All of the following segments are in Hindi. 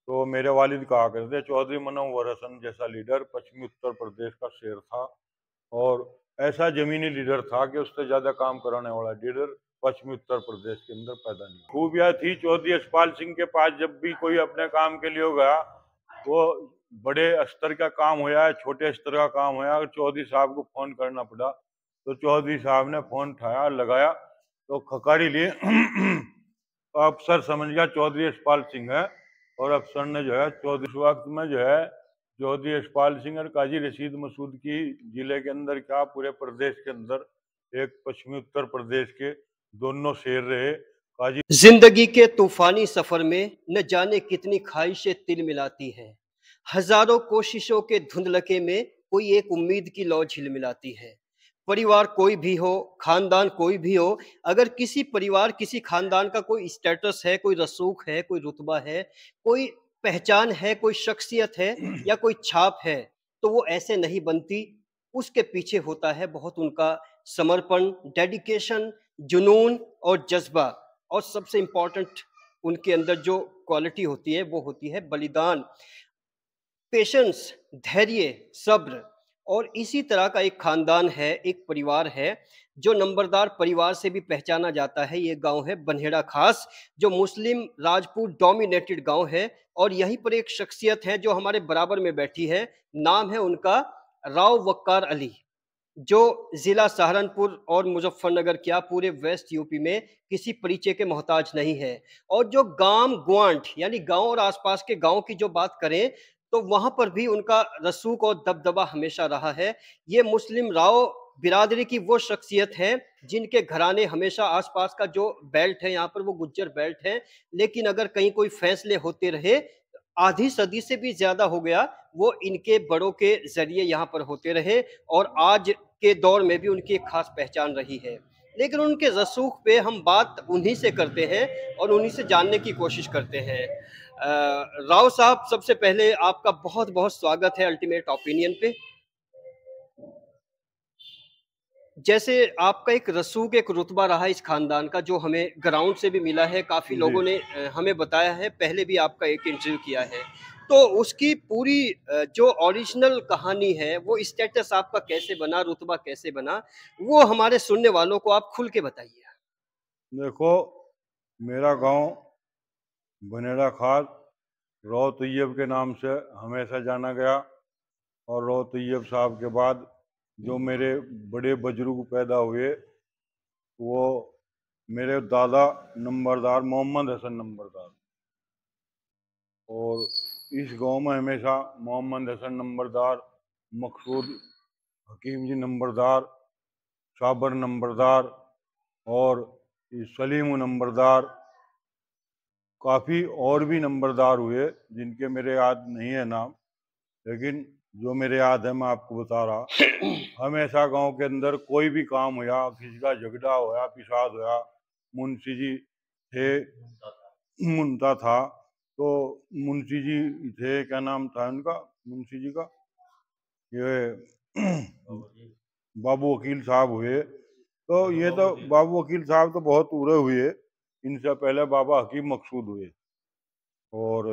तो मेरे वालिद कहा करते चौधरी मनोहर हसन जैसा लीडर पश्चिमी उत्तर प्रदेश का शेर था, और ऐसा जमीनी लीडर था कि उससे ज्यादा काम कराने वाला लीडर पश्चिमी उत्तर प्रदेश के अंदर पैदा नहीं। खूबियां थी चौधरी यशपाल सिंह के पास, जब भी कोई अपने काम के लिए गया, वो बड़े स्तर का काम होया है, छोटे स्तर का काम होया, अगर चौधरी साहब को फोन करना पड़ा तो चौधरी साहब ने फोन उठाया, लगाया तो खकारी लिए तो अफसर समझ गया चौधरी यशपाल सिंह है, और अफसर ने जो है चौधरी, उस वक्त में जो है चौधरी यशपाल सिंह और काजी रशीद मसूद की जिले के अंदर क्या पूरे प्रदेश के अंदर एक पश्चिमी उत्तर प्रदेश के दोनों शेर रहे। काजी जिंदगी के तूफानी सफर में न जाने कितनी ख्वाहिशें तिल मिलाती हैं, हजारों कोशिशों के धुंधलके में कोई एक उम्मीद की लौ झिलमिलाती है। परिवार कोई भी हो, खानदान कोई भी हो, अगर किसी परिवार किसी खानदान का कोई स्टेटस है, कोई रसूख है, कोई रुतबा है, कोई पहचान है, कोई शख्सियत है या कोई छाप है, तो वो ऐसे नहीं बनती। उसके पीछे होता है बहुत उनका समर्पण, डेडिकेशन, जुनून और जज्बा। और सबसे इंपॉर्टेंट उनके अंदर जो क्वालिटी होती है वो होती है बलिदान, पेशेंस, धैर्य, सब्र। और इसी तरह का एक खानदान है, एक परिवार है जो नंबरदार परिवार से भी पहचाना जाता है। ये गांव है बन्हेड़ा खास, जो मुस्लिम राजपूत डोमिनेटेड गांव है। और यहीं पर एक शख्सियत है जो हमारे बराबर में बैठी है, नाम है उनका राव वक्कार अली, जो जिला सहारनपुर और मुजफ्फरनगर क्या पूरे वेस्ट यूपी में किसी परिचय के मोहताज नहीं है। और जो गांव ग्वांट यानी गांव और आसपास के गांव की जो बात करें तो वहां पर भी उनका रसूख और दबदबा हमेशा रहा है। ये मुस्लिम राव बिरादरी की वो शख्सियत है जिनके घराने हमेशा आसपास का जो बेल्ट है यहाँ पर वो गुज्जर बेल्ट है, लेकिन अगर कहीं कोई फैसले होते रहे, आधी सदी से भी ज्यादा हो गया, वो इनके बड़ों के जरिए यहाँ पर होते रहे और आज के दौर में भी उनकी एक खास पहचान रही है। लेकिन उनके रसूख पे हम बात उन्हीं से करते हैं और उन्हीं से जानने की कोशिश करते हैं। राव साहब, सबसे पहले आपका बहुत बहुत स्वागत है अल्टीमेट ओपिनियन पे। जैसे आपका एक रसूख, एक रुतबा रहा इस खानदान का जो हमें ग्राउंड से भी मिला है, काफी जी, लोगों ने हमें बताया है, पहले भी आपका एक इंटरव्यू किया है, तो उसकी पूरी जो ओरिजिनल कहानी है, वो स्टेटस आपका कैसे बना, रुतबा कैसे बना, वो हमारे सुनने वालों को आप खुल के बताइए। देखो मेरा गांव बनेड़ा खास रो तैयब के नाम से हमेशा जाना गया, और रो तैयब साहब के बाद जो मेरे बड़े बुजुर्ग पैदा हुए वो मेरे दादा नंबरदार मोहम्मद हसन नंबरदार, और इस गांव में हमेशा मोहम्मद हसन नंबरदार, मकसूद हकीम जी नंबरदार, साबर नंबरदार और सलीम नंबरदार, काफ़ी और भी नंबरदार हुए जिनके मेरे याद नहीं है नाम, लेकिन जो मेरे याद है मैं आपको बता रहा। हमेशा गांव के अंदर कोई भी काम होया, किसी का झगड़ा होया, पिसाद होया, मुंशी जी थे, मुंता था, तो मुंशी जी थे, क्या नाम था उनका मुंशी जी का, ये बाबू वकील साहब हुए। तो ये तो बाबू वकील साहब तो बहुत पूरे हुए, इनसे पहले बाबा हकीम मकसूद हुए, और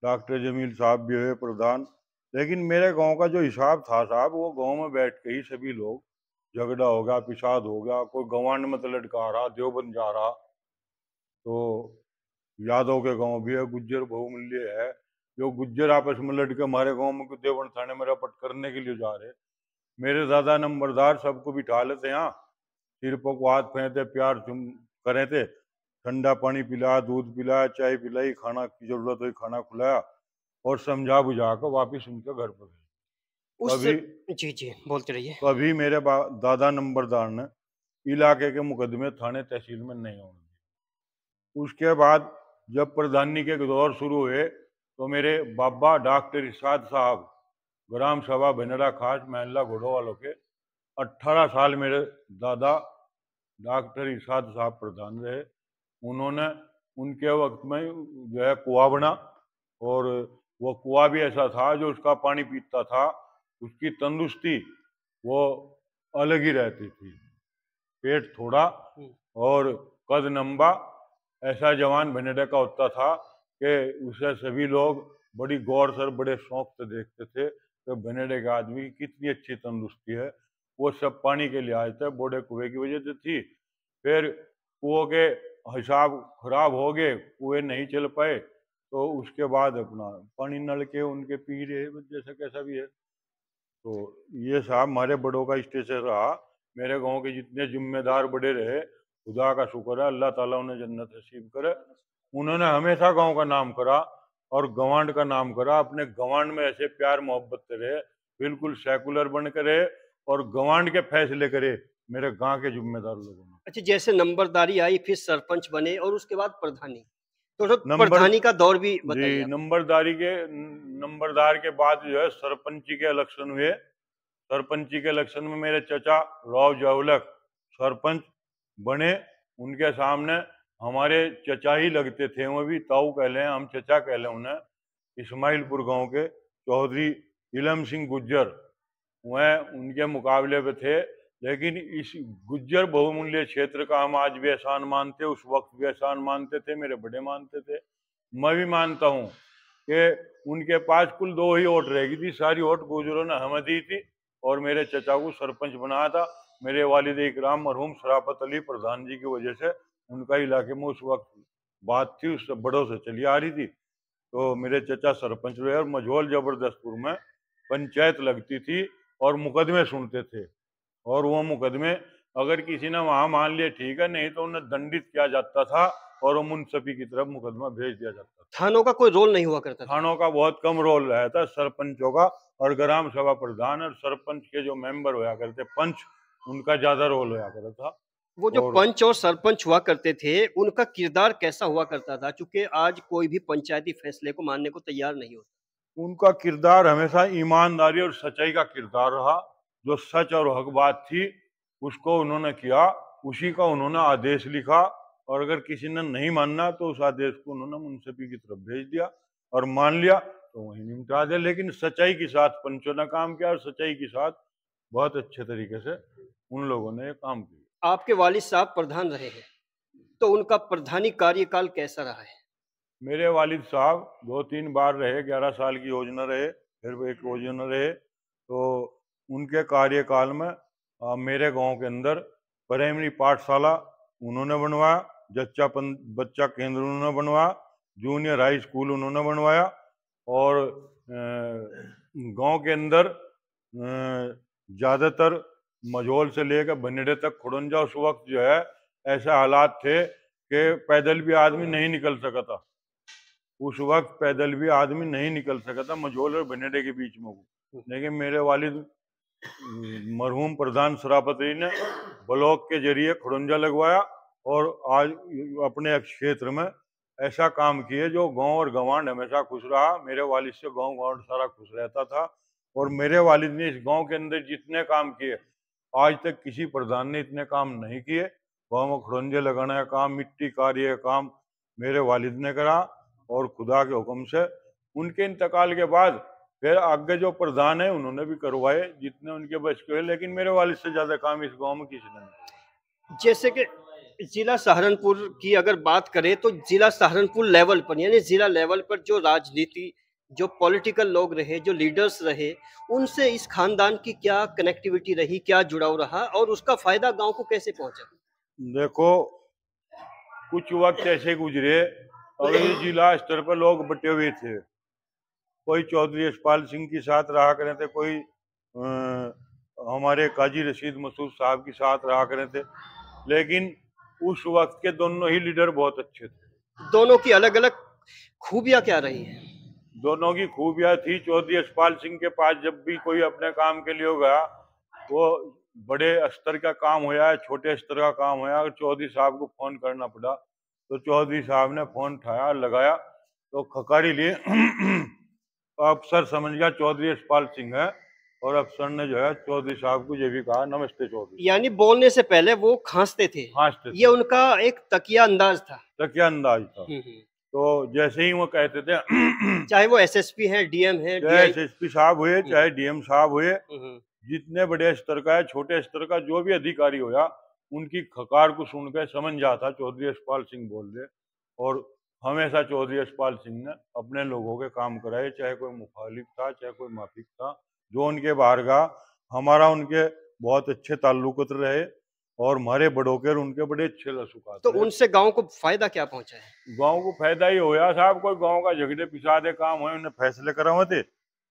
डॉक्टर जमील साहब भी हुए प्रधान। लेकिन मेरे गांव का जो हिसाब था साहब, वो गांव में बैठ के ही सभी लोग, झगड़ा हो गया, पिसाद हो गया, कोई गवांड में तो लटका रहा, देवबंद जा रहा, तो यादव के गांव भी है, गुज्जर बहुमूल्य है, जो गुज्जर आपस में लड़के हमारे गांव में देवबंद थाने में रपट करने के लिए जा रहे। मेरे दादा नंबरदार सबको बिठा लेते यहाँ, सिर पर को हाथ फेंकते, प्यार चुम करे थे, ठंडा पानी पिलाया, दूध पिलाया, चाय पिलाई, खाना की जरूरत हुई खाना खिलाया, और समझा बुझा कर वापिस उनके घर पर गए। उस कभी जी जी बोलते रहिए। कभी मेरे दादा नंबरदार ने इलाके के मुकदमे थाने तहसील में नहीं होने दिए। उसके बाद जब प्रधानी के दौर शुरू हुए तो मेरे बाबा डॉक्टर इरशाद साहब, ग्राम सभा बनेड़ा खास महल्ला घोड़ो वालों के 18 साल मेरे दादा डॉक्टर इरशाद साहब प्रधान रहे। उन्होंने उनके वक्त में जो है कुआं बना, और वो कुआं भी ऐसा था जो उसका पानी पीता था, उसकी तंदुरुस्ती वो अलग ही रहती थी। पेट थोड़ा और कद लंबा, ऐसा जवान बनेड़ा का होता था कि उसे सभी लोग बड़ी गौर से बड़े शौक से देखते थे कि बनेड़े के आदमी की कितनी अच्छी तंदुरुस्ती है। वो सब पानी के लिए आए थे, बूढ़े कुएं की वजह से थी। फिर कुओं के हिसाब खराब हो गए, कुएं नहीं चल पाए, तो उसके बाद अपना पानी नल के उनके पी रहे, जैसा कैसा भी है। तो ये साहब हमारे बड़ों का स्टेशन रहा। मेरे गांव के जितने जिम्मेदार बड़े रहे, खुदा का शुक्र है, अल्लाह ताला उन्हें जन्नत नसीब करे। उन्होंने हमेशा गांव का नाम करा और गवांड का नाम करा। अपने गवांड में ऐसे प्यार मोहब्बत से रहे, बिल्कुल सेकुलर बन के रहे और गवांड के फैसले करे मेरे गांव के जिम्मेदार लोगों ने। अच्छा, जैसे नंबरदारी आई, फिर सरपंच बने और उसके बाद प्रधानी, तो नंबर प्रधानी का दौर भी जी, बताइए आप। नंबरदार के बाद जो है सरपंची के इलेक्शन हुए। सरपंची के इलेक्शन में मेरे चचा राव जावलक सरपंच बने। उनके सामने हमारे चचा ही लगते थे, वो भी ताऊ कह लें, हम चचा कह लें उन्हें। इस्माइलपुर गांव के चौधरी इलम सिंह गुज्जर वह उनके मुकाबले पे थे। लेकिन इस गुज्जर बहुमूल्य क्षेत्र का हम आज भी एहसान मानते, उस वक्त भी एहसान मानते थे, मेरे बड़े मानते थे, मैं भी मानता हूँ कि उनके पास कुल 2 ही वोट रहेगी थी। सारी वोट गुजरों ने हमें दी थी और मेरे चचा को सरपंच बनाया था। मेरे वालिद इकराम मरहूम शराफत अली प्रधान जी की वजह से उनका इलाके में उस वक्त बात थी, उससे बड़ों से चली आ रही थी। तो मेरे चचा सरपंच हुए और मझोल जबरदस्तपुर में पंचायत लगती थी और मुकदमे सुनते थे। और वो मुकदमे अगर किसी ने वहां मान लिए ठीक है, नहीं तो उन्हें दंडित किया जाता था और वो मुंसफी की तरफ मुकदमा भेज दिया जाता था। थानों का कोई रोल नहीं हुआ करता था। थानों का बहुत कम रोल रहा था, सरपंचों का और ग्राम सभा प्रधान और सरपंच के जो मेंबर होया करते पंच, उनका ज्यादा रोल होया करता था। वो जो और पंच और सरपंच हुआ करते थे, उनका किरदार कैसा हुआ करता था? चूंकि आज कोई भी पंचायती फैसले को मानने को तैयार नहीं होता। उनका किरदार हमेशा ईमानदारी और सच्चाई का किरदार रहा। जो सच और हक बात थी उसको उन्होंने किया, उसी का उन्होंने आदेश लिखा और अगर किसी ने नहीं मानना तो उस आदेश को उन्होंने मुंसफी की तरफ भेज दिया और मान लिया तो वहीं निपटा दिया। लेकिन सच्चाई के साथ पंचों ने काम किया और सच्चाई के साथ बहुत अच्छे तरीके से उन लोगों ने ये काम किया। आपके वालिद साहब प्रधान रहे हैं, तो उनका प्रधानी कार्यकाल कैसा रहा है? मेरे वालिद साहब 2-3 बार रहे, 11 साल की योजना रहे, फिर एक योजना रहे। तो उनके कार्यकाल में मेरे गांव के अंदर प्राइमरी पाठशाला उन्होंने बनवाया, बच्चा केंद्र उन्होंने बनवाया, जूनियर हाई स्कूल उन्होंने बनवाया और गांव के अंदर ज़्यादातर मझोल से लेकर बनेड़े तक खुड़ंजा उस वक्त जो है ऐसे हालात थे कि पैदल भी आदमी नहीं निकल सका था। उस वक्त पैदल भी आदमी नहीं निकल सका था मझोल और बनेड़े के बीच में। लेकिन मेरे वालिद मरहूम प्रधान शराफती ने ब्लॉक के जरिए खुड़ंजा लगवाया और आज अपने क्षेत्र में ऐसा काम किए जो गांव और गवांड हमेशा खुश रहा। मेरे वालिद से गांव गवांड सारा खुश रहता था और मेरे वालिद ने इस गांव के अंदर जितने काम किए आज तक किसी प्रधान ने इतने काम नहीं किए। गांव में खुड़ंजे लगाने का काम, मिट्टी कार्य का काम मेरे वालिद ने करा और खुदा के हुक्म से उनके इंतकाल के बाद फिर आगे जो प्रधान है उन्होंने भी करवाए जितने उनके बच के हुए। लेकिन मेरे वालिद से ज्यादा काम इस गांव में किसी ने नहीं। जैसे कि जिला सहारनपुर की अगर बात करें तो जिला सहारनपुर लेवल पर, यानी जिला लेवल पर जो राजनीति, जो पॉलिटिकल लोग रहे, जो लीडर्स रहे, उनसे इस खानदान की क्या कनेक्टिविटी रही, क्या जुड़ाव रहा और उसका फायदा गांव को कैसे पहुंचा? देखो, कुछ वक्त ऐसे गुजरे और ये जिला स्तर पर लोग बटे हुए थे। कोई चौधरी यशपाल सिंह के साथ रहा करे थे, कोई हमारे काजी रशीद मसूद साहब के साथ रहा करे थे। लेकिन उस वक्त के दोनों ही लीडर बहुत अच्छे थे। दोनों की अलग अलग खूबियां क्या रही है? दोनों की खूबियां थी। चौधरी यशपाल सिंह के पास जब भी कोई अपने काम के लिए गया, वो बड़े स्तर का काम होया है, छोटे स्तर का काम होया, अगर चौधरी साहब को फोन करना पड़ा तो चौधरी साहब ने फोन उठाया, लगाया तो खकारी लिए तो अफसर समझ गया चौधरी यशपाल सिंह है और अफसर ने जो है चौधरी साहब को ये भी कहा, नमस्ते चौधरी। यानी बोलने से पहले वो खांसते थे। ये उनका एक तकिया अंदाज था। तकिया अंदाज था। तो जैसे ही वो कहते थे चाहे वो एसएसपी है, डीएम है, चाहे एसएसपी साहब हुए, चाहे डीएम साहब हुए, जितने बड़े स्तर का है, छोटे स्तर का जो भी अधिकारी होया, उनकी खकार को सुनकर समझ जाता चौधरी यशपाल सिंह बोल रहे। और हमेशा चौधरी यशपाल सिंह ने अपने लोगों के काम कराए, चाहे कोई मुखालिफ था चाहे कोई माफिक था। जो उनके बाहर गया, हमारा उनके बहुत अच्छे ताल्लुक रहे और हमारे बड़ों के और उनके बड़े अच्छे रसूखात तो रहे। उनसे गांव को फायदा क्या पहुंचा है? गांव को फायदा ही होया साहब, कोई गांव का झगड़े पिसादे काम हुए उन्हें फैसले कराए थे,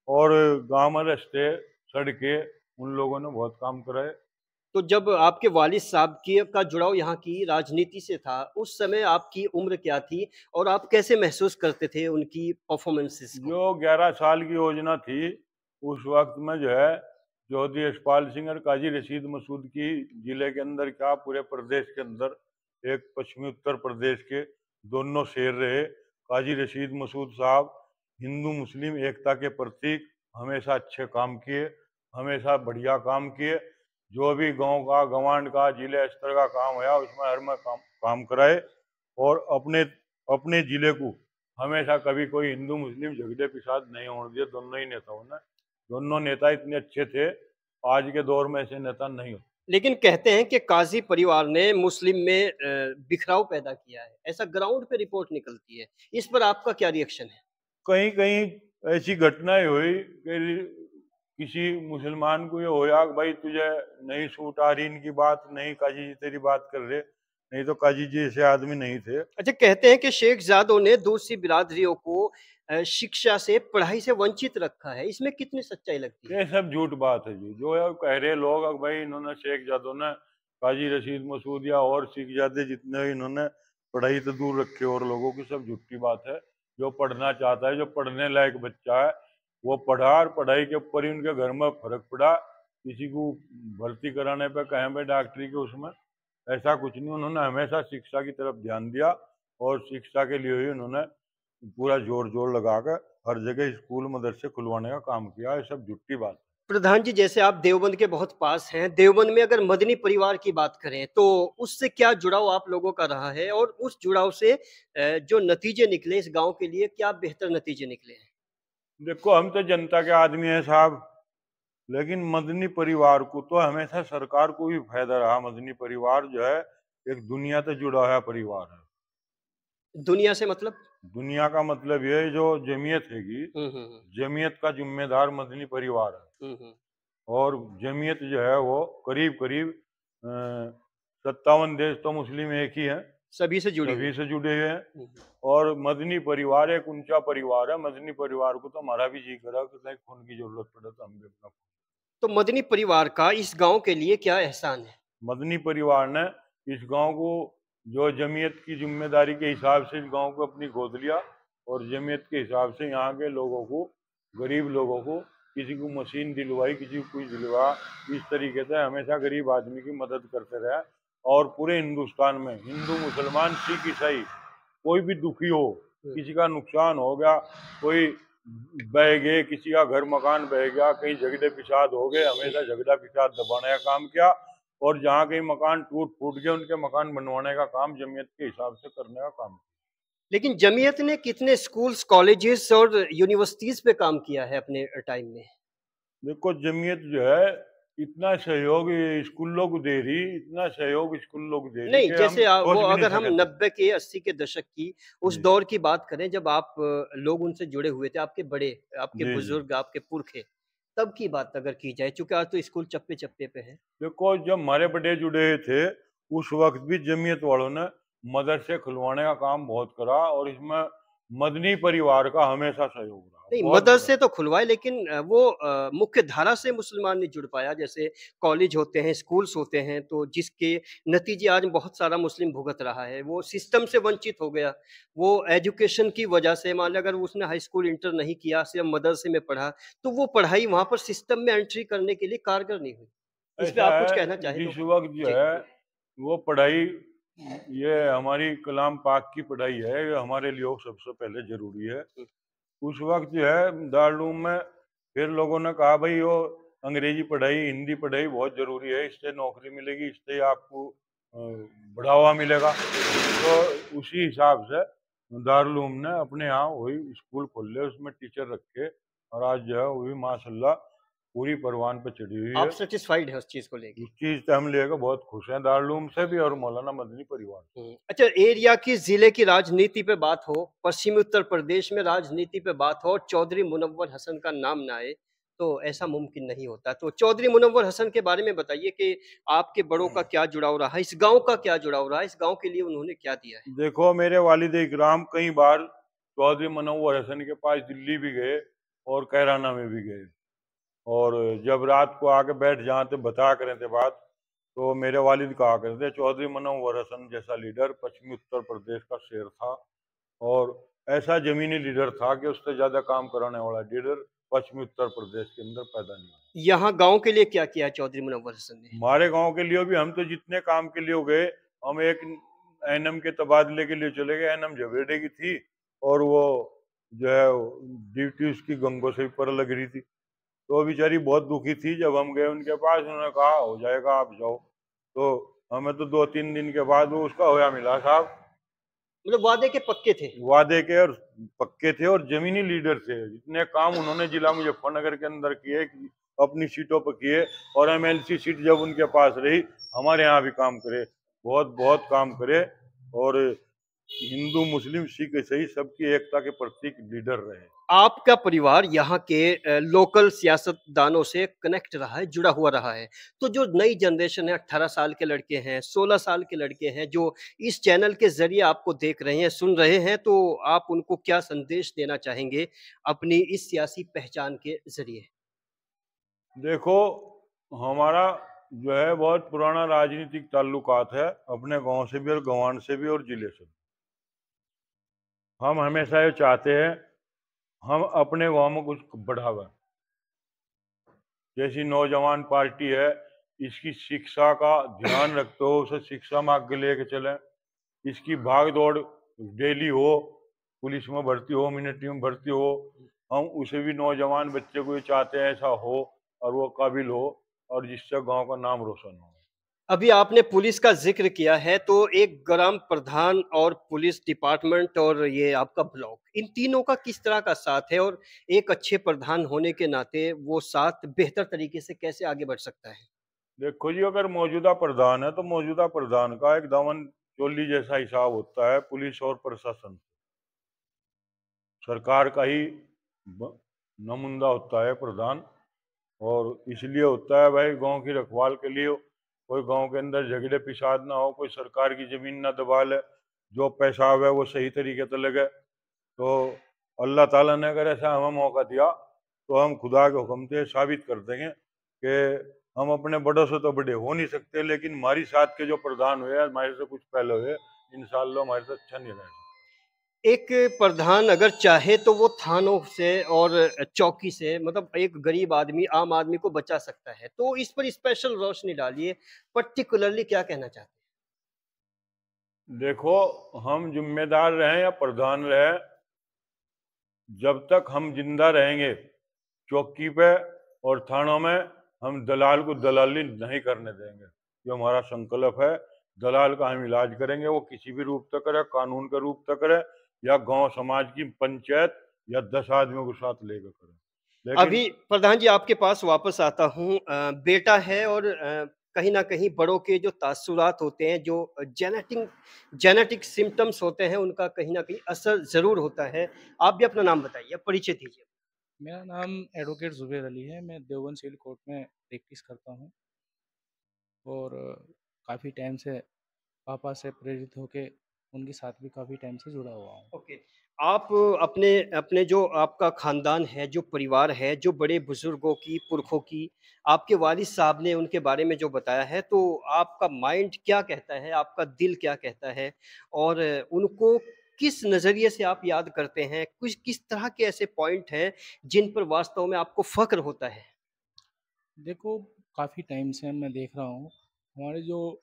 और गांव में रास्ते सड़कें उन लोगों ने बहुत काम कराए। तो जब आपके वालिद साहब की का जुड़ाव यहाँ की राजनीति से था, उस समय आपकी उम्र क्या थी और आप कैसे महसूस करते थे उनकी परफॉर्मेंसेस को? जो 11 साल की योजना थी, उस वक्त में जो है चौधरी यशपाल सिंह और काजी रशीद मसूद की जिले के अंदर क्या पूरे प्रदेश के अंदर एक पश्चिमी उत्तर प्रदेश के दोनों शेर रहे। काजी रशीद मसूद साहब हिंदू मुस्लिम एकता के प्रतीक, हमेशा अच्छे काम किए, हमेशा बढ़िया काम किए। जो भी गांव का गवांड का जिले स्तर का काम हुआ उसमें हर में काम कराए, और अपने अपने जिले को हमेशा कभी कोई हिंदू मुस्लिम झगड़े पिसाद नहीं होने दिए। दोनों ही नेताओं ने, दोनों नेता इतने अच्छे थे, आज के दौर में ऐसे नेता नहीं होते। लेकिन कहते हैं कि काजी परिवार ने मुस्लिम में बिखराव पैदा किया है, ऐसा ग्राउंड पे रिपोर्ट निकलती है। इस पर आपका क्या रिएक्शन है? कहीं कहीं ऐसी घटनाएं हुई कि किसी मुसलमान को ये होया कि भाई तुझे नहीं सूट आ रही इनकी बात, नहीं काजी जी तेरी बात कर रहे, नहीं तो काजी जी ऐसे आदमी नहीं थे। अच्छा, कहते हैं कि शेखजादों ने दूसरी बिरादरियों को शिक्षा से, पढ़ाई से वंचित रखा है। इसमें कितनी सच्चाई लगती है? ये सब झूठ बात है जी, जो है कह रहे लोग कि भाई इन्होंने शेखजादों ने काजी रशीद मसूद या और सिखजादे जितने इन्होंने पढ़ाई तो दूर रखे और लोगों की, सब झूठी बात है। जो पढ़ना चाहता है, जो पढ़ने लायक बच्चा है, वो पढ़ा, और पढ़ाई के ऊपर ही उनके घर में फर्क पड़ा। किसी को भर्ती कराने पे कहें भाई डॉक्टरी के उसमें, ऐसा कुछ नहीं। उन्होंने हमेशा शिक्षा की तरफ ध्यान दिया, और शिक्षा के लिए ही उन्होंने पूरा जोर जोर लगा कर हर जगह स्कूल मदरसे खुलवाने का काम किया। ये सब झूठी बात है। प्रधान जी, जैसे आप देवबंद के बहुत पास हैं, देवबंद में अगर मदनी परिवार की बात करें, तो उससे क्या जुड़ाव आप लोगों का रहा है? और उस जुड़ाव से जो नतीजे निकले इस गाँव के लिए, क्या बेहतर नतीजे निकले हैं? देखो, हम तो जनता के आदमी हैं साहब, लेकिन मदनी परिवार को तो हमेशा सरकार को भी फायदा रहा। मदनी परिवार जो है एक दुनिया से जुड़ा हुआ परिवार है। दुनिया से मतलब? दुनिया का मतलब ये जो जमीयत हैगी, हुँ, हुँ, हुँ। जमीयत का जिम्मेदार मदनी परिवार है। हुँ, हुँ। और जमीयत जो है वो करीब करीब 57 देश तो मुस्लिम एक ही हैं, सभी से जुड़ी हुई सभी है। से जुड़े हुए हैं। हुँ, हुँ। और मदनी परिवार एक ऊंचा परिवार है। मदनी परिवार को तो हमारा भी जी करा कि नहीं, खून की जरूरत पड़े तो हम भी अपना तो मदनी परिवार का इस गाँव के लिए क्या एहसान है? मदनी परिवार ने इस गांव को जो जमीयत की जिम्मेदारी के हिसाब से इस गांव को अपनी गोद लिया, और जमीयत के हिसाब से यहाँ के लोगों को, गरीब लोगों को, किसी को मशीन दिलवाई, किसी को कुछ दिलवा, इस तरीके से हमेशा गरीब आदमी की मदद करते रहे। और पूरे हिंदुस्तान में हिंदू मुसलमान सिख ईसाई कोई भी दुखी हो, हुँ। किसी का नुकसान हो गया, कोई बह गए, किसी का घर मकान बह गया, कहीं झगड़े पिसाद हो गए, हमेशा झगड़ा पिसाद दबाने का काम किया। और जहाँ कहीं मकान टूट फूट गए, उनके मकान बनवाने का काम जमीयत के हिसाब से करने का काम। लेकिन जमीयत ने कितने स्कूल्स, कॉलेजेस और यूनिवर्सिटीज़ पे काम किया है अपने टाइम में? देखो, जमीयत जो है इतना सहयोग स्कूलों को दे रही, इतना सहयोग स्कूलों को दे रही नहीं, कि हम जैसे वो सोच भी नहीं अगर हम सके थे। 90 के 80 के दशक की उस जी दौर की बात करें, जब आप लोग उनसे जुड़े हुए थे, आपके बड़े, आपके जी जी। बुजुर्ग, आपके पुरखे, तब की बात अगर की जाए, चूँकि आज तो स्कूल चप्पे-चप्पे पे है। देखो, जब हमारे बड़े जुड़े थे उस वक्त भी जमीयत वालों ने मदरसे खुलवाने का काम बहुत करा, और इसमें मदनी परिवार का हमेशा सहयोग रहा, नहीं, बहुत बड़ा। मदरसे तो खुलवाए, लेकिन वो मुख्य धारा से मुसलमान नहीं जुड़ पाया। जैसे कॉलेज होते हैं, स्कूल्स होते हैं, तो जिसके नतीजे आज बहुत सारा मुस्लिम भुगत रहा है। वो सिस्टम से वंचित हो गया। वो एजुकेशन की वजह से, मान लिया अगर उसने हाई स्कूल इंटर नहीं किया, सिर्फ मदरसे में पढ़ा, तो वो पढ़ाई वहाँ पर सिस्टम में एंट्री करने के लिए कारगर नहीं हुई। इस पे ऐसा आप कुछ कहना है, चाहें तो? जिस वक्त जो जी। है वो पढ़ाई, ये हमारी कलाम पाक की पढ़ाई है, ये हमारे लिए सबसे पहले जरूरी है। हुँ। उस वक्त जो है दारुल में फिर लोगों ने कहा भाई वो अंग्रेजी पढ़ाई, हिंदी पढ़ाई बहुत ज़रूरी है, इससे नौकरी मिलेगी, इससे आपको बढ़ावा मिलेगा। तो उसी हिसाब से दारुल उलूम ने अपने यहाँ वही स्कूल खोल लिया, उसमें टीचर रखे, और आज जो है वो भी माशाल्लाह पूरी परवान पे चढ़ी हुई आप है। सैटिस्फाइड हैं उस चीज़ को लेके? इस चीज़ से हम लेकर बहुत खुश हैं, दारुल से भी और मौलाना मदनी परिवार से। अच्छा, एरिया की, ज़िले की राजनीति पे बात हो, पश्चिमी उत्तर प्रदेश में राजनीति पे बात हो और चौधरी मुनव्वर हसन का नाम ना आए, तो ऐसा मुमकिन नहीं होता। तो चौधरी मुनव्वर हसन के बारे में बताइए कि आपके बड़ों का क्या जुड़ाव रहा है? इस गाँव का क्या जुड़ाव रहा है? इस गाँव के लिए उन्होंने क्या दिया है? देखो, मेरे वालिद इकराम कई बार चौधरी मुनव्वर हसन के पास दिल्ली भी गए और कैराना में भी गए, और जब रात को आके बैठ जाते बता करें थे बात, तो मेरे वालिद कहा करते थे चौधरी मुनव्वर हसन जैसा लीडर पश्चिमी उत्तर प्रदेश का शेर था, और ऐसा जमीनी लीडर था कि उससे ज्यादा काम कराने वाला लीडर पश्चिमी उत्तर प्रदेश के अंदर पैदा नहीं हुआ। यहाँ गाँव के लिए क्या किया है चौधरी मुनव्वर हसन ने? हमारे गांव के लिए भी हम तो जितने काम के लिए हो गए, हम एक एनएम के तबादले के लिए चले गए, एनएम झवेड़े की थी, और वो जो है ड्यूटी उसकी गंगों से ऊपर लग रही थी, तो वो बेचारी बहुत दुखी थी। जब हम गए उनके पास, उन्होंने कहा हो जाएगा, आप जाओ। तो हमें तो 2-3 दिन के बाद वो उसका होया मिला साहब। मतलब वादे के पक्के थे। वादे के और पक्के थे, और जमीनी लीडर थे। जितने काम उन्होंने जिला मुजफ्फरनगर के अंदर किए, अपनी सीटों पर किए, और एमएलसी सीट जब उनके पास रही, हमारे यहाँ भी काम करे, बहुत बहुत काम करे, और हिंदू मुस्लिम सिख ईसाई सबकी एकता के प्रतीक लीडर रहे। आपका परिवार यहाँ के लोकल सियासतदानों से कनेक्ट रहा है, जुड़ा हुआ रहा है। तो जो नई जनरेशन है, 18 साल के लड़के हैं, 16 साल के लड़के हैं, जो इस चैनल के ज़रिए आपको देख रहे हैं, सुन रहे हैं, तो आप उनको क्या संदेश देना चाहेंगे अपनी इस सियासी पहचान के ज़रिए? देखो, हमारा जो है बहुत पुराना राजनीतिक ताल्लुकात है, अपने गांव से भी और गंवान से भी और जिले से भी। हम हमेशा ये चाहते हैं हम अपने गांव में कुछ बढ़ावा। जैसी नौजवान पार्टी है, इसकी शिक्षा का ध्यान रखते हो, उसे शिक्षा में आगे लेके चलें। इसकी भाग दौड़ डेली हो, पुलिस में भर्ती हो, मिलिट्री में भर्ती हो, हम उसे भी नौजवान बच्चे को ये चाहते हैं ऐसा हो, और वो काबिल हो, और जिससे गांव का नाम रोशन हो। अभी आपने पुलिस का ज़िक्र किया है, तो एक ग्राम प्रधान और पुलिस डिपार्टमेंट और ये आपका ब्लॉक, इन तीनों का किस तरह का साथ है? और एक अच्छे प्रधान होने के नाते वो साथ बेहतर तरीके से कैसे आगे बढ़ सकता है? देखो जी, अगर मौजूदा प्रधान है तो मौजूदा प्रधान का एक दामन चोली जैसा हिसाब होता है पुलिस और प्रशासन। सरकार का ही नुमाइंदा होता है प्रधान, और इसलिए होता है भाई गांव की रखवाल के लिए, कोई गांव के अंदर झगड़े पिसाद ना हो, कोई सरकार की जमीन ना दबा ले, जो पैसा आवे वो सही तरीके से लगे। तो अल्लाह ताला ने अगर ऐसा हमें मौका दिया, तो हम खुदा के हुक्म से साबित कर देंगे कि हम अपने बड़ों से तो बड़े हो नहीं सकते, लेकिन हमारी साथ के जो प्रधान हुए, हमारे से कुछ पहले हुए, इंशाल्लाह हमारे से अच्छा नहीं रहेगा। एक प्रधान अगर चाहे तो वो थानों से और चौकी से, मतलब एक गरीब आदमी, आम आदमी को बचा सकता है। तो इस पर स्पेशल रोशनी डालिए, पर्टिकुलरली क्या कहना चाहते हैं? देखो, हम जिम्मेदार रहें या प्रधान रहे, जब तक हम जिंदा रहेंगे चौकी पे और थानों में, हम दलाल को दलाली नहीं करने देंगे। जो हमारा संकल्प है, दलाल का हम इलाज करेंगे, वो किसी भी रूप तक करे, कानून के रूप तक करे, या गांव समाज की पंचायत, या 10 आदमियों को साथ लेकर करे। लेकिन अभी प्रधान जी आपके पास वापस आता हूँ। बेटा है और कहीं न कहीं बड़ों के जो तासुरात होते हैं, जो जेनेटिक सिम्पटम्स होते हैं, उनका कहीं न कहीं असर ज़रूर होता है। आप भी अपना नाम बताइए, परिचय दीजिए। मेरा नाम एडवोकेट ज़ुबैर अली है। मैं देवबंद सिविल कोर्ट में प्रैक्टिस करता हूँ और काफ़ी टाइम से पापा से प्रेरित होके उनके साथ भी काफ़ी टाइम से जुड़ा हुआ हूँ। ओके। आप अपने अपने जो आपका ख़ानदान है, जो परिवार है, जो बड़े बुज़ुर्गों की, पुरखों की, आपके वालिद साहब ने उनके बारे में जो बताया है, तो आपका माइंड क्या कहता है, आपका दिल क्या कहता है? और उनको किस नज़रिए से आप याद करते हैं? कुछ किस तरह के ऐसे पॉइंट हैं, जिन पर वास्तव में आपको फ़ख्र होता है? देखो, काफ़ी टाइम से मैं देख रहा हूँ, हमारे जो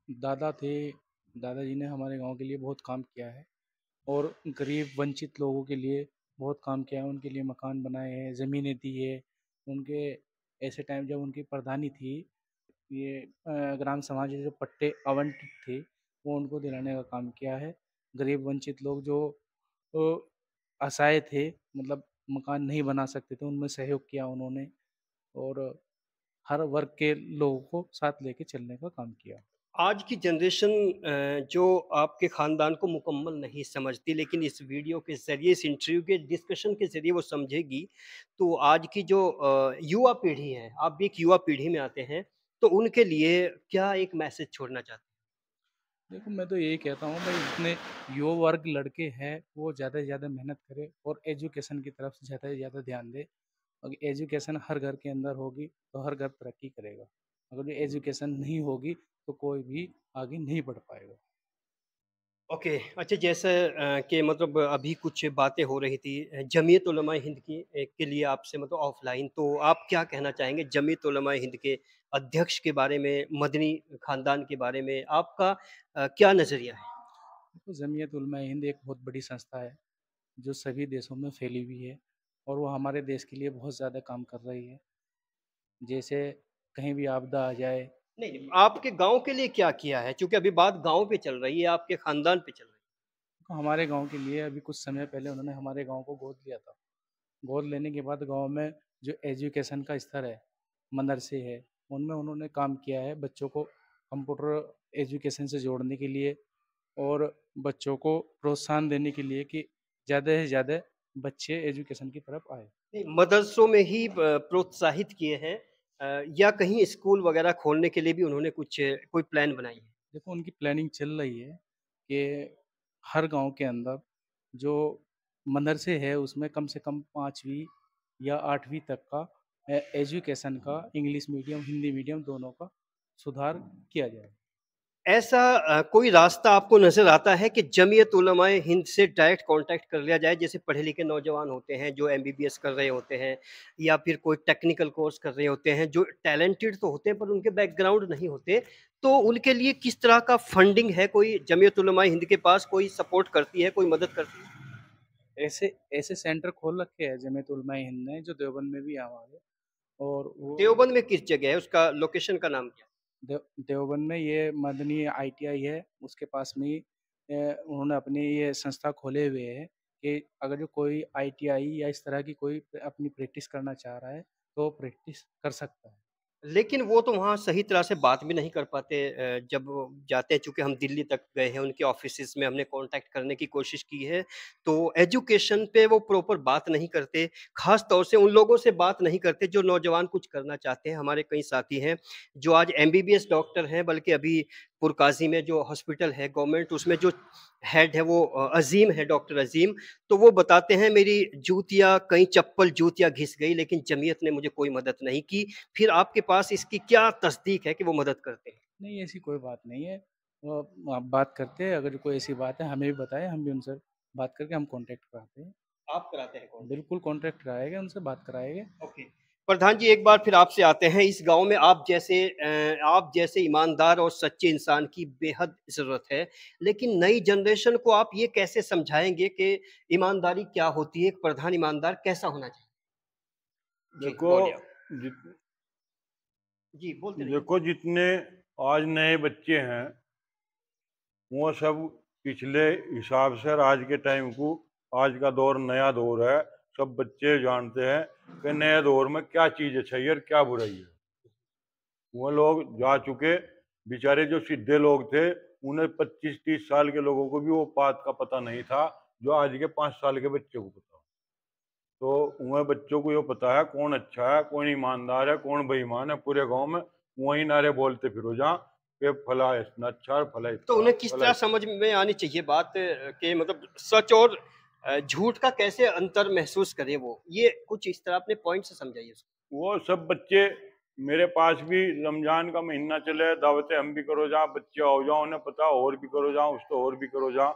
दादा थे, दादाजी ने हमारे गाँव के लिए बहुत काम किया है और गरीब वंचित लोगों के लिए बहुत काम किया है। उनके लिए मकान बनाए हैं, ज़मीनें दी है। उनके ऐसे टाइम जब उनकी प्रधानी थी, ये ग्राम समाज के जो पट्टे आवंटित थे, वो उनको दिलाने का काम किया है। गरीब वंचित लोग जो असहाय थे, मतलब मकान नहीं बना सकते थे, उनमें सहयोग किया उन्होंने। और हर वर्ग के लोगों को साथ लेके चलने का काम किया। आज की जनरेशन जो आपके ख़ानदान को मुकम्मल नहीं समझती, लेकिन इस वीडियो के ज़रिए, इस इंटरव्यू के डिस्कशन के ज़रिए वो समझेगी। तो आज की जो युवा पीढ़ी है, आप भी एक युवा पीढ़ी में आते हैं, तो उनके लिए क्या एक मैसेज छोड़ना चाहते हैं? देखो, मैं तो यही कहता हूँ भाई, जितने युवा वर्ग लड़के हैं वो ज़्यादा से ज़्यादा मेहनत करें और एजुकेशन की तरफ से ज़्यादा से ज़्यादा ध्यान दें। अगर एजुकेशन हर घर के अंदर होगी तो हर घर तरक्की करेगा। अगर ये एजुकेशन नहीं होगी तो कोई भी आगे नहीं बढ़ पाएगा। ओके, अच्छा जैसे कि मतलब अभी कुछ बातें हो रही थी जमीयत उलमा हिंद की के लिए आपसे मतलब ऑफ़लाइन, तो आप क्या कहना चाहेंगे जमीयत उलमा हिंद के अध्यक्ष के बारे में, मदनी ख़ानदान के बारे में आपका क्या नज़रिया है? देखो, जमीयत उलमा हिंद एक बहुत बड़ी संस्था है जो सभी देशों में फैली हुई है और वो हमारे देश के लिए बहुत ज़्यादा काम कर रही है। जैसे कहीं भी आपदा आ जाए। नहीं, नहीं, आपके गाँव के लिए क्या किया है? चूँकि अभी बात गाँव पे चल रही है, आपके ख़ानदान पे चल रही है। तो हमारे गांव के लिए अभी कुछ समय पहले उन्होंने हमारे गांव को गोद लिया था। गोद लेने के बाद गांव में जो एजुकेशन का स्तर है, मदरसे है, उनमें उन्होंने काम किया है बच्चों को कंप्यूटर एजुकेशन से जोड़ने के लिए और बच्चों को प्रोत्साहन देने के लिए कि ज़्यादा से ज़्यादा बच्चे एजुकेशन की तरफ आए। नहीं, मदरसों में ही प्रोत्साहित किए हैं या कहीं स्कूल वग़ैरह खोलने के लिए भी उन्होंने कुछ कोई प्लान बनाई है? देखो, उनकी प्लानिंग चल रही है कि हर गांव के अंदर जो मदरसे है उसमें कम से कम 5वीं या 8वीं तक का एजुकेशन का इंग्लिश मीडियम, हिंदी मीडियम दोनों का सुधार किया जाए। ऐसा कोई रास्ता आपको नज़र आता है कि जमीयत उलमाए हिंद से डायरेक्ट कॉन्टैक्ट कर लिया जाए? जैसे पढ़े-लिखे नौजवान होते हैं, जो एमबीबीएस कर रहे होते हैं या फिर कोई टेक्निकल कोर्स कर रहे होते हैं, जो टैलेंटेड तो होते हैं पर उनके बैकग्राउंड नहीं होते, तो उनके लिए किस तरह का फंडिंग है? कोई जमीयत उलमाए हिंद के पास कोई सपोर्ट करती है, कोई मदद करती है? ऐसे ऐसे सेंटर खोल रखे हैं जमीयत उलमा हिंद ने, जो देवबंद में भी है हमारे। और वो देवबंद में किस जगह है? उसका लोकेशन का नाम क्या है? देवबंद में ये मदनी आईटीआई है, उसके पास में ही उन्होंने अपनी ये संस्था खोले हुए है कि अगर जो कोई आईटीआई या इस तरह की कोई अपनी प्रैक्टिस करना चाह रहा है तो प्रैक्टिस कर सकता है। लेकिन वो तो वहाँ सही तरह से बात भी नहीं कर पाते जब वो जाते हैं, चूँकि हम दिल्ली तक गए हैं, उनके ऑफ़िसेज़ में हमने कॉन्टैक्ट करने की कोशिश की है, तो एजुकेशन पे वो प्रॉपर बात नहीं करते, ख़ास तौर से उन लोगों से बात नहीं करते जो नौजवान कुछ करना चाहते हैं। हमारे कई साथी हैं, जो आज एमबीबीएस डॉक्टर हैं, बल्कि अभी पुरकाज़ी में जो हॉस्पिटल है गवर्नमेंट, उसमें जो हेड है वो अज़ीम है, डॉक्टर अज़ीम। तो वो बताते हैं मेरी जूतियाँ कई चप्पल जूतियाँ घिस गई, लेकिन जमीयत ने मुझे कोई मदद नहीं की। फिर आपके पास इसकी क्या तस्दीक है कि वो मदद करते हैं? नहीं, ऐसी कोई बात नहीं है। आप बात करते हैं, अगर कोई ऐसी बात है हमें भी बताएँ, हम भी उनसे बात करके हम कॉन्टैक्ट कराते हैं। आप कराते हैं कॉन्टैक्ट? बिल्कुल कॉन्टैक्ट कराएँगे, उनसे बात कराएँगे। ओके। प्रधान जी एक बार फिर आपसे आते हैं, इस गाँव में आप जैसे ईमानदार और सच्चे इंसान की बेहद ज़रूरत है। लेकिन नई जनरेशन को आप ये कैसे समझाएँगे कि ईमानदारी क्या होती है? एक प्रधान ईमानदार कैसा होना चाहिए? जी, देखो बोलिए आप। जित जी, बोलते रहिए। देखो जितने आज नए बच्चे हैं वो सब पिछले हिसाब से और आज के टाइम को, आज का दौर नया दौर है, सब बच्चे जानते हैं कि नए दौर में क्या चीज़ अच्छाई है और क्या बुराई है। वो लोग जा चुके, बेचारे जो सीधे लोग थे उन्हें 25-30 साल के लोगों को भी वो बात का पता नहीं था जो आज के 5 साल के बच्चे को पता। तो उन्हें बच्चों को ये पता है कौन अच्छा है, कौन ईमानदार है, कौन बेईमान है। पूरे गांव में वही नारे बोलते फिरो जहाँ कि फला इतना अच्छा और फला तो इतना, उन्हें किस फला तरह इतना। समझ में आनी चाहिए बात कि मतलब सच और झूठ का कैसे अंतर महसूस करें वो? ये कुछ इस तरह अपने पॉइंट से समझाइए उसको। वो सब बच्चे मेरे पास भी, रमजान का महीना चले, दावतें हम भी करो जहाँ, बच्चे हो जाओ, उन्हें पता और भी करो जहाँ, उस तो और भी करो जहाँ,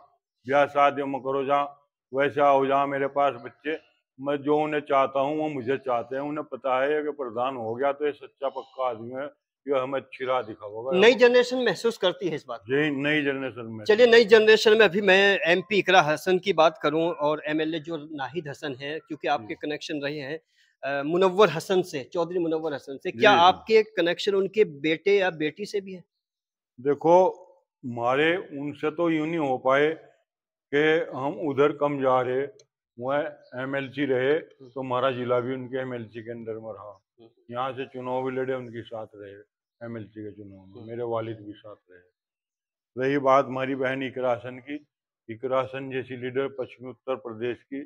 ब्याह शादियों में करो जहाँ, वैसा हो जहाँ मेरे पास बच्चे। मैं जो उन्हें चाहता हूँ वो मुझे चाहते हैं। उन्हें पता है कि प्रधान हो गया तो ये सच्चा पक्का आदमी है, ये हमें अच्छी राह दिखाओगे। नई जनरेशन महसूस करती है इस बात को। यही नई जनरेशन में चलिए नई जनरेशन में अभी मैं एमपी इकरा हसन की बात करूं और एमएलए जो नाहिद हसन है, क्योंकि जी आपके कनेक्शन रहे हैं मुनव्वर हसन से, चौधरी मुनव्वर हसन से, क्या जी जी। आपके कनेक्शन उनके बेटे या बेटी से भी है? देखो हमारे उनसे तो यूं नहीं हो पाए कि हम उधर कम जा रहे, वह एमएलसी रहे, तो हमारा जिला भी उनके एमएलसी के अंडर में रहा। यहाँ से चुनाव भी लड़े, उनके साथ रहे एमएलसी के चुनाव में, मेरे वालिद भी साथ रहे। रही बात हमारी बहन इकरा हसन की, इकरा हसन जैसी लीडर पश्चिमी उत्तर प्रदेश की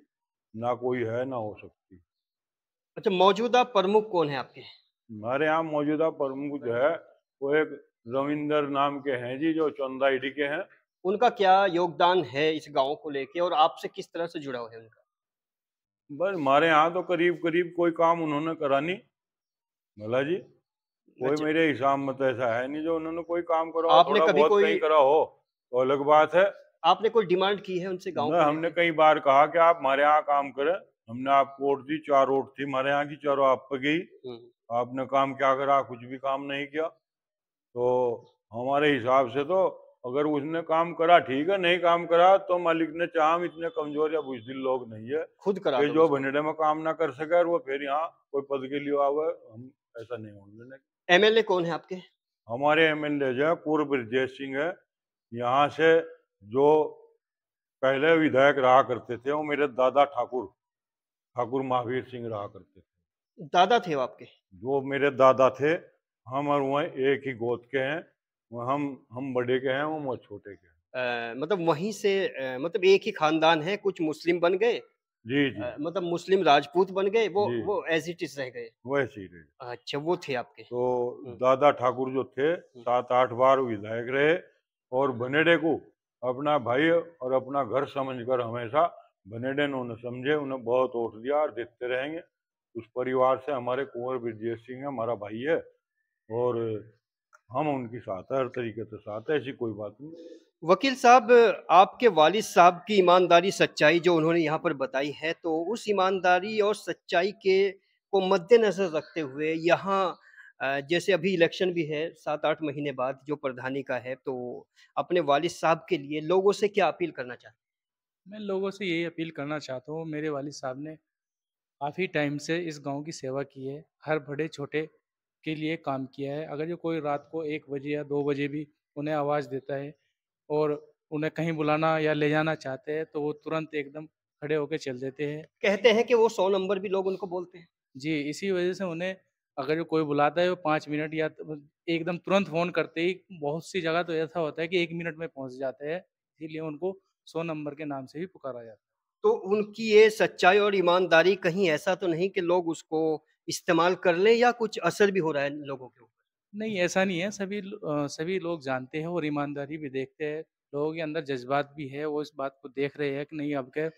ना कोई है ना हो सकती। अच्छा, मौजूदा प्रमुख कौन है आपके? हमारे यहाँ मौजूदा प्रमुख जो है वो एक रविंदर नाम के हैं जी, जो चौंदाईडी के हैं। उनका क्या योगदान है इस गांव को लेके और आपसे किस तरह से जुड़ा हुआ है उनका? बस हमारे यहाँ तो करीब करीब कोई काम उन्होंने करा नहीं भला जी, कोई अच्छा, मेरे हिसाब में तो ऐसा है नहीं जो उन्होंने कोई काम करा हो। आपने थोड़ा कभी बहुत कोई कहीं करा हो तो अलग बात है। आपने कोई डिमांड की है उनसे गांव न को हमने लेके? कई बार कहा कि आप हमारे यहाँ काम करें, हमने आपको वोट दी, 4 वोट थी हमारे यहाँ की, चारों आप पे गई। आपने काम क्या करा? कुछ भी काम नहीं किया। तो हमारे हिसाब से तो अगर उसने काम करा ठीक है, नहीं काम करा तो मालिक ने चाहा, हम इतने कमजोर या बुजदिल लोग नहीं है खुद करा कि दो जो उसको। भनेडे में काम ना कर सके और वो फिर यहाँ कोई पद के लिए आवे, हम ऐसा नहीं होने देंगे। एमएलए कौन है आपके? हमारे एमएलए जो है पूर्व ब्रजेश सिंह है। यहाँ से जो पहले विधायक रहा करते थे वो मेरे दादा ठाकुर ठाकुर महावीर सिंह रहा करते थे। दादा थे वो आपके? जो मेरे दादा थे, हम और वह एक ही गोद के हैं। वो हम बड़े के हैं, वो छोटे के हैं। मतलब वहीं से मतलब एक ही खानदान है, कुछ मुस्लिम बन गए, जी जी मतलब मुस्लिम राजपूत बन गए, वो जी, वो एज इट इज रह गए। वैसे ही रहे। अच्छा, वो थे आपके। तो हम्म, दादा ठाकुर जो थे हम्म। 7-8 बार विधायक रहे और बनेडे को अपना भाई और अपना घर समझकर हमेशा बनेडे ने उन्हें समझे, उन्हें बहुत वोट दिया और देते रहेंगे। उस परिवार से हमारे कुंवर ब्रजेश सिंह हमारा भाई है और हम उनकी साथ है, हर तरीके से साथ है, ऐसी कोई बात नहीं। वकील साहब, आपके वालिद साहब की ईमानदारी, सच्चाई जो उन्होंने यहाँ पर बताई है, तो उस ईमानदारी और सच्चाई के को मद्देनज़र रखते हुए यहाँ जैसे अभी इलेक्शन भी है 7-8 महीने बाद जो प्रधानी का है, तो अपने वालिद साहब के लिए लोगों से क्या अपील करना चाहते हैं? मैं लोगों से यही अपील करना चाहता हूँ, मेरे वालिद साहब ने काफ़ी टाइम से इस गांव की सेवा की है, हर बड़े छोटे के लिए काम किया है। अगर जो कोई रात को 1 बजे या 2 बजे भी उन्हें आवाज़ देता है और उन्हें कहीं बुलाना या ले जाना चाहते हैं, तो वो तुरंत एकदम खड़े होके चल देते हैं। कहते हैं कि वो 100 नंबर भी लोग उनको बोलते हैं। जी, इसी वजह से उन्हें अगर जो कोई बुलाता है, वो 5 मिनट या त एकदम तुरंत फ़ोन करते ही, बहुत सी जगह तो ऐसा होता है कि 1 मिनट में पहुँच जाते हैं, इसीलिए उनको 100 नंबर के नाम से भी पुकारा जाता है। तो उनकी ये सच्चाई और ईमानदारी कहीं ऐसा तो नहीं कि लोग उसको इस्तेमाल कर लें या कुछ असर भी हो रहा है लोगों के ऊपर? नहीं, ऐसा नहीं है, सभी लोग जानते हैं और ईमानदारी भी देखते हैं। लोगों के अंदर जज़्बात भी है, वो इस बात को देख रहे हैं कि नहीं, अब के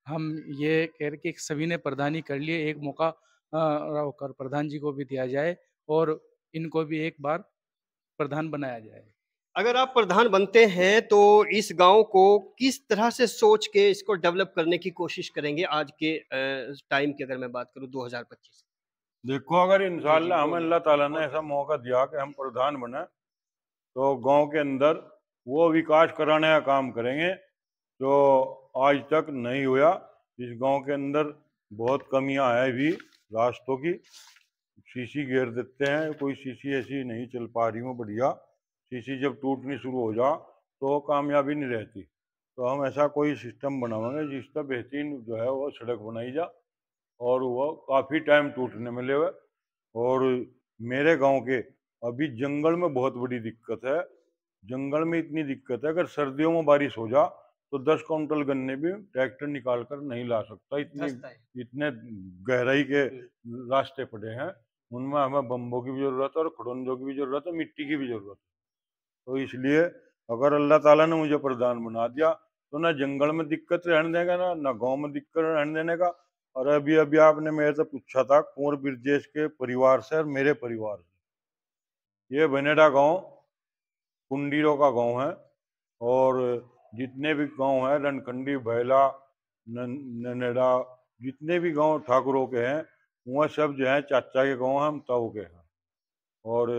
हम ये कह रहे कि सभी ने प्रधानी कर लिए, एक मौका कर प्रधान जी को भी दिया जाए और इनको भी एक बार प्रधान बनाया जाए। अगर आप प्रधान बनते हैं तो इस गाँव को किस तरह से सोच के इसको डेवलप करने की कोशिश करेंगे आज के टाइम की अगर मैं बात करूँ 2025? देखो, अगर जी, जी, इंशाल्लाह हमें बोलिए। अल्लाह ताला ने ऐसा मौका दिया कि हम प्रधान बने, तो गांव के अंदर वो विकास कराने का काम करेंगे जो आज तक नहीं हुआ। इस गांव के अंदर बहुत कमियां हैं भी रास्तों की। सीसी घेर देते हैं, कोई सीसी ऐसी नहीं चल पा रही हो बढ़िया। सीसी जब टूटनी शुरू हो जा तो कामयाबी नहीं रहती। तो हम ऐसा कोई सिस्टम बनाएंगे जिसका बेहतरीन जो है वो सड़क बनाई जा और वो काफ़ी टाइम टूटने में लेवे। और मेरे गांव के अभी जंगल में बहुत बड़ी दिक्कत है। जंगल में इतनी दिक्कत है, अगर सर्दियों में बारिश हो जा तो 10 क्विंटल गन्ने भी ट्रैक्टर निकाल कर नहीं ला सकता। इतनी धँसता है। इतने गहराई के हुँ। रास्ते पड़े हैं, उनमें हमें बम्बों की भी जरूरत है और खड़ोंजों की भी जरूरत है, मिट्टी की भी जरूरत है। तो इसलिए अगर अल्लाह ताला ने मुझे प्रधान बना दिया तो ना जंगल में दिक्कत रहने देगा, ना गांव में दिक्कत रहने देने का। और अभी अभी आपने मेरे से पूछा था कुंवर ब्रजेश के परिवार से और मेरे परिवार से। ये बनेडा गांव कुंडीरों का गांव है और जितने भी गांव हैं रणखंडी, भैला, ननेड़ा, जितने भी गांव ठाकुरों के हैं वह सब जो है चाचा के गांव हम ताऊ के हैं। और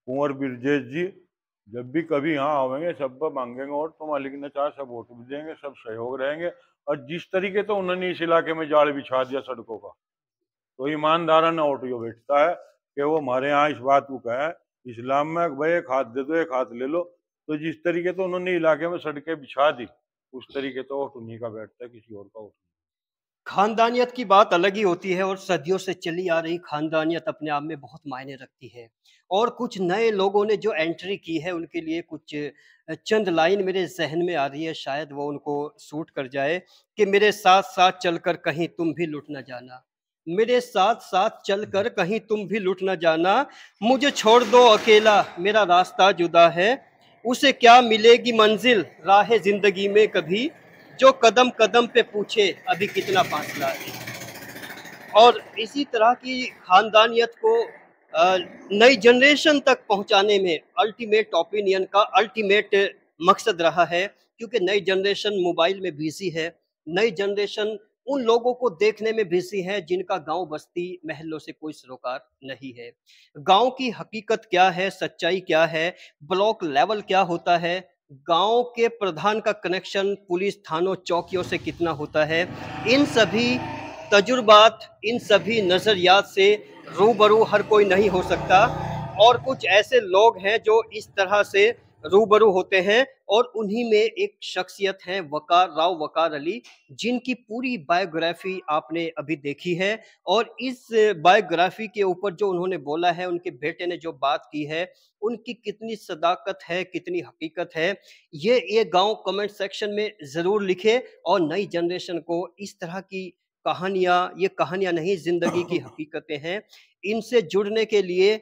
कुंवर ब्रजेश जी जब भी कभी यहाँ आवेंगे सब पर मांगेंगे वोट तो मालिक ने चाह सब वोट भी देंगे, सब सहयोग रहेंगे। और जिस तरीके तो उन्होंने इस इलाके में जाल बिछा दिया सड़कों का, तो ईमानदाराना वोट यो बैठता है कि वो हमारे यहाँ इस बात को कहे इस्लाम में कि भाई एक हाथ दे दो एक हाथ ले लो। तो जिस तरीके तो उन्होंने इलाके में सड़कें बिछा दी उस तरीके तो वोट उन्हीं का बैठता है, किसी और का वोट नहीं। खानदानियत की बात अलग ही होती है और सदियों से चली आ रही खानदानियत अपने आप में बहुत मायने रखती है। और कुछ नए लोगों ने जो एंट्री की है उनके लिए कुछ चंद लाइन मेरे ज़हन में आ रही है, शायद वो उनको सूट कर जाए कि मेरे साथ-साथ चलकर कहीं तुम भी लुट ना जाना। मेरे साथ-साथ चलकर कहीं तुम भी लुट ना जाना, मुझे छोड़ दो अकेला मेरा रास्ता जुदा है, उसे क्या मिलेगी मंज़िल राहे ज़िंदगी में कभी, जो कदम-कदम पे पूछे अभी कितना फासला है। और इसी तरह की खानदानियत को नई जनरेशन तक पहुंचाने में अल्टीमेट ओपिनियन का अल्टीमेट मकसद रहा है, क्योंकि नई जनरेशन मोबाइल में बिजी है। नई जनरेशन उन लोगों को देखने में बिजी है जिनका गांव बस्ती महलों से कोई सरोकार नहीं है। गांव की हकीकत क्या है, सच्चाई क्या है, ब्लॉक लेवल क्या होता है, गांव के प्रधान का कनेक्शन पुलिस थानों चौकियों से कितना होता है, इन सभी तजुर्बात, इन सभी नज़रियात से रूबरू हर कोई नहीं हो सकता। और कुछ ऐसे लोग हैं जो इस तरह से रूबरू होते हैं और उन्हीं में एक शख्सियत है वकार राव वकार अली, जिनकी पूरी बायोग्राफी आपने अभी देखी है। और इस बायोग्राफी के ऊपर जो उन्होंने बोला है, उनके बेटे ने जो बात की है, उनकी कितनी सदाकत है, कितनी हकीकत है, ये गांव कमेंट सेक्शन में ज़रूर लिखे। और नई जनरेशन को इस तरह की कहानियाँ, ये कहानियाँ नहीं ज़िंदगी की हकीकतें हैं, इनसे जुड़ने के लिए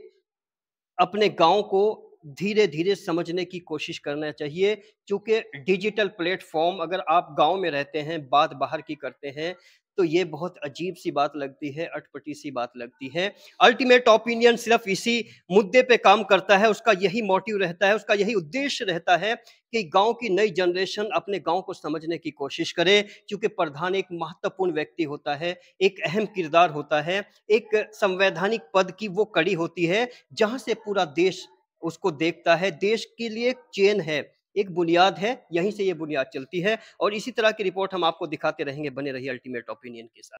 अपने गाँव को धीरे-धीरे समझने की कोशिश करना चाहिए, क्योंकि डिजिटल प्लेटफ़ॉर्म अगर आप गाँव में रहते हैं, बात बाहर की करते हैं, तो ये बहुत अजीब-सी बात लगती है, अटपटी-सी बात लगती है। अल्टीमेट ओपिनियन सिर्फ़ इसी मुद्दे पे काम करता है, उसका यही मोटिव रहता है, उसका यही उद्देश्य रहता है कि गाँव की नई जनरेशन अपने गाँव को समझने की कोशिश करे, क्योंकि प्रधान एक महत्वपूर्ण व्यक्ति होता है, एक अहम किरदार होता है, एक संवैधानिक पद की वो कड़ी होती है, जहाँ से पूरा देश उसको देखता है। देश के लिए एक चेन है, एक बुनियाद है, यहीं से ये बुनियाद चलती है। और इसी तरह की रिपोर्ट हम आपको दिखाते रहेंगे, बने रहिए अल्टीमेट ओपिनियन के साथ।